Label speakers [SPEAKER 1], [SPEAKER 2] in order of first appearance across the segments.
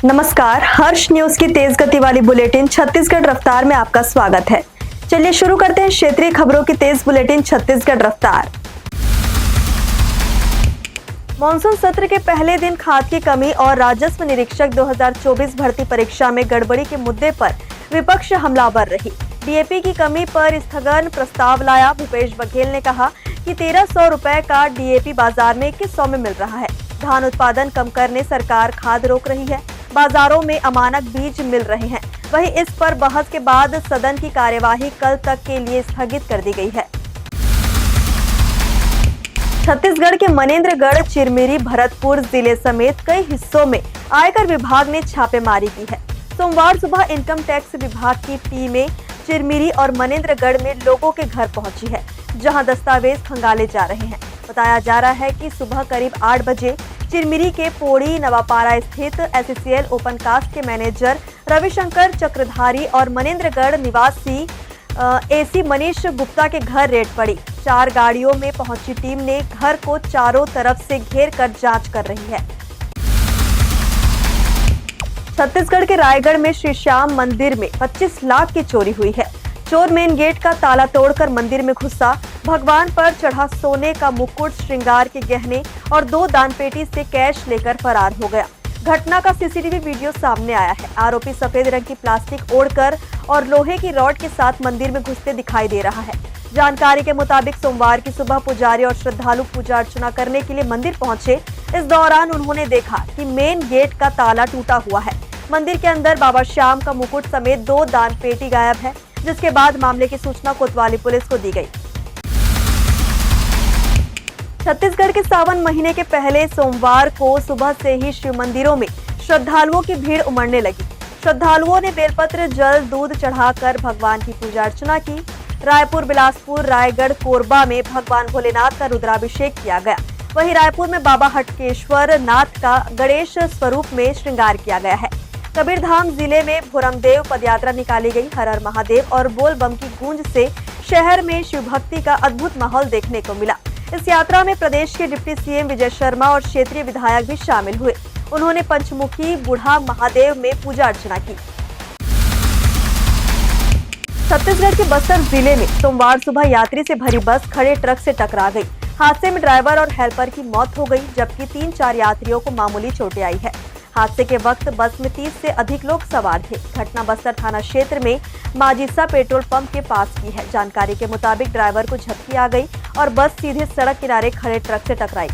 [SPEAKER 1] नमस्कार, हर्ष न्यूज की तेज गति वाली बुलेटिन छत्तीसगढ़ रफ्तार में आपका स्वागत है। चलिए शुरू करते हैं क्षेत्रीय खबरों की तेज बुलेटिन छत्तीसगढ़ रफ्तार। मानसून सत्र के पहले दिन खाद की कमी और राजस्व निरीक्षक 2024 भर्ती परीक्षा में गड़बड़ी के मुद्दे पर विपक्ष हमलावर रही। डीएपी की कमी पर स्थगन प्रस्ताव लाया। भूपेश बघेल ने कहा कि 1300 रुपए का डीएपी बाजार में 2100 में मिल रहा है। धान उत्पादन कम करने सरकार खाद रोक रही है। बाजारों में अमानक बीज मिल रहे हैं। वहीं इस पर बहस के बाद सदन की कार्यवाही कल तक के लिए स्थगित कर दी गई है। छत्तीसगढ़ के मनेन्द्रगढ़, चिरमिरी, भरतपुर जिले समेत कई हिस्सों में आयकर विभाग ने छापेमारी की है। सोमवार सुबह इनकम टैक्स विभाग की टीमें चिरमिरी और मनेन्द्रगढ़ में लोगों के घर पहुंची है, जहां दस्तावेज खंगाले जा रहे हैं। बताया जा रहा है कि सुबह करीब 8 बजे चिरमिरी के पोड़ी नवापारा स्थित एससीएल ओपन कास्ट के मैनेजर रविशंकर चक्रधारी और मनेन्द्रगढ़ निवासी एसी मनीष गुप्ता के घर रेड पड़ी। 4 गाड़ियों में पहुंची टीम ने घर को चारों तरफ से घेर कर जांच कर रही है। छत्तीसगढ़ के रायगढ़ में श्री श्याम मंदिर में 25 लाख की चोरी हुई है। चोर मेन गेट का ताला तोड़कर मंदिर में घुसा, भगवान पर चढ़ा सोने का मुकुट, श्रृंगार के गहने और 2 दानपेटी से कैश लेकर फरार हो गया। घटना का सीसीटीवी वीडियो सामने आया है। आरोपी सफेद रंग की प्लास्टिक ओढ़कर और लोहे की रॉड के साथ मंदिर में घुसते दिखाई दे रहा है। जानकारी के मुताबिक सोमवार की सुबह पुजारी और श्रद्धालु पूजा अर्चना करने के लिए मंदिर पहुंचे। इस दौरान उन्होंने देखा कि मेन गेट का ताला टूटा हुआ है। मंदिर के अंदर बाबा श्याम का मुकुट समेत 2 दानपेटी गायब है, जिसके बाद मामले की सूचना कोतवाली पुलिस को दी गई। छत्तीसगढ़ के सावन महीने के पहले सोमवार को सुबह से ही शिव मंदिरों में श्रद्धालुओं की भीड़ उमड़ने लगी। श्रद्धालुओं ने बेलपत्र, जल, दूध चढ़ाकर भगवान की पूजा अर्चना की। रायपुर, बिलासपुर, रायगढ़, कोरबा में भगवान भोलेनाथ का रुद्राभिषेक किया गया। वहीं रायपुर में बाबा हटकेश्वर नाथ का गणेश स्वरूप में श्रृंगार किया गया है। कबीरधाम जिले में भोरमदेव पदयात्रा निकाली गई। हर हर महादेव और बोल बम की गूंज से शहर में शिव भक्ति का अद्भुत माहौल देखने को मिला। इस यात्रा में प्रदेश के डिप्टी सीएम विजय शर्मा और क्षेत्रीय विधायक भी शामिल हुए। उन्होंने पंचमुखी बूढ़ा महादेव में पूजा अर्चना की। छत्तीसगढ़ के बस्तर जिले में सोमवार सुबह यात्री से भरी बस खड़े ट्रक से टकरा गई। हादसे में ड्राइवर और हेल्पर की मौत हो गई, जबकि 3-4 यात्रियों को मामूली चोटें आई है। हादसे के वक्त बस में 30 से अधिक लोग सवार थे। घटना बस्तर थाना क्षेत्र में माजिसा पेट्रोल पंप के पास की है। जानकारी के मुताबिक ड्राइवर को झपकी आ गई और बस सीधे सड़क किनारे खड़े ट्रक से टकराई।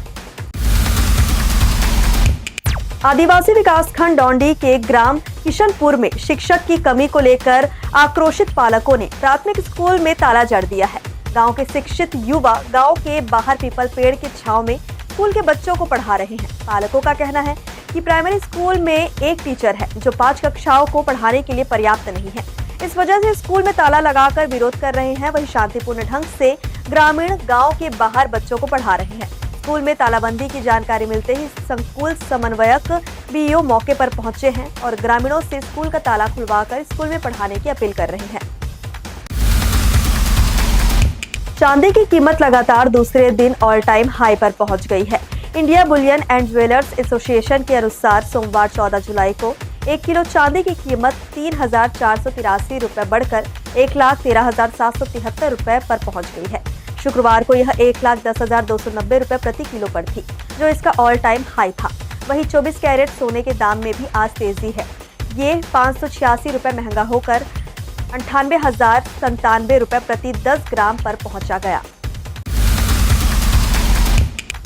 [SPEAKER 1] आदिवासी विकासखंड डौंडी के ग्राम किशनपुर में शिक्षक की कमी को लेकर आक्रोशित पालकों ने प्राथमिक स्कूल में ताला जड़ दिया है। गांव के शिक्षित युवा गांव के बाहर पीपल पेड़ की छांव में स्कूल के बच्चों को पढ़ा रहे हैं। पालकों का कहना है कि प्राइमरी स्कूल में एक टीचर है जो 5 कक्षाओं को पढ़ाने के लिए पर्याप्त नहीं है। इस वजह से स्कूल में ताला लगाकर विरोध कर रहे हैं। वहीं शांतिपूर्ण ढंग से ग्रामीण गांव के बाहर बच्चों को पढ़ा रहे हैं। स्कूल में तालाबंदी की जानकारी मिलते ही स्कूल समन्वयक बीईओ मौके पर पहुंचे हैं और ग्रामीणों से स्कूल का ताला खुलवाकर स्कूल में पढ़ाने की अपील कर रहे हैं। चांदी की कीमत लगातार दूसरे दिन ऑल टाइम हाई पर पहुंच गई है। India Boolean and jewellers association के अनुसार सोमवार 14 जुलाई को 1 किलो चांदी की कीमत 3,483 रुपए बढ़कर 1,13,773 रुपए पर पहुंच गई है। शुक्रवार को यह 1,10,290 रुपए प्रति किलो पर थी, जो इसका ऑल टाइम हाई था। वहीं 24 कैरेट सोने के दाम में भी आज तेजी है। ये 586 रुपए महंगा होकर 98,097 रुपए प्रति 10 ग्राम पर पहुंचा गया।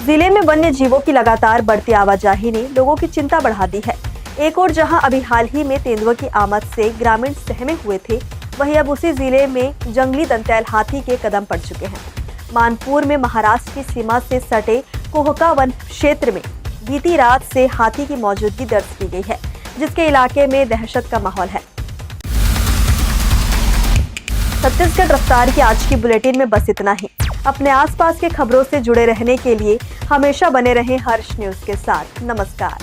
[SPEAKER 1] जिले में वन्य जीवों की लगातार बढ़ती आवाजाही ने लोगों की चिंता बढ़ा दी है। एक और जहां अभी हाल ही में तेंदुआ की आमद से ग्रामीण सहमे हुए थे, वहीं अब उसी जिले में जंगली दंतैल हाथी के कदम पड़ चुके हैं। मानपुर में महाराष्ट्र की सीमा से सटे कोहका वन क्षेत्र में बीती रात से हाथी की मौजूदगी दर्ज की गई है, जिसके इलाके में दहशत का माहौल है। छत्तीसगढ़ रफ्तार की आज की बुलेटिन में बस इतना ही। अपने आसपास के खबरों से जुड़े रहने के लिए हमेशा बने रहें हर्ष न्यूज के साथ। नमस्कार।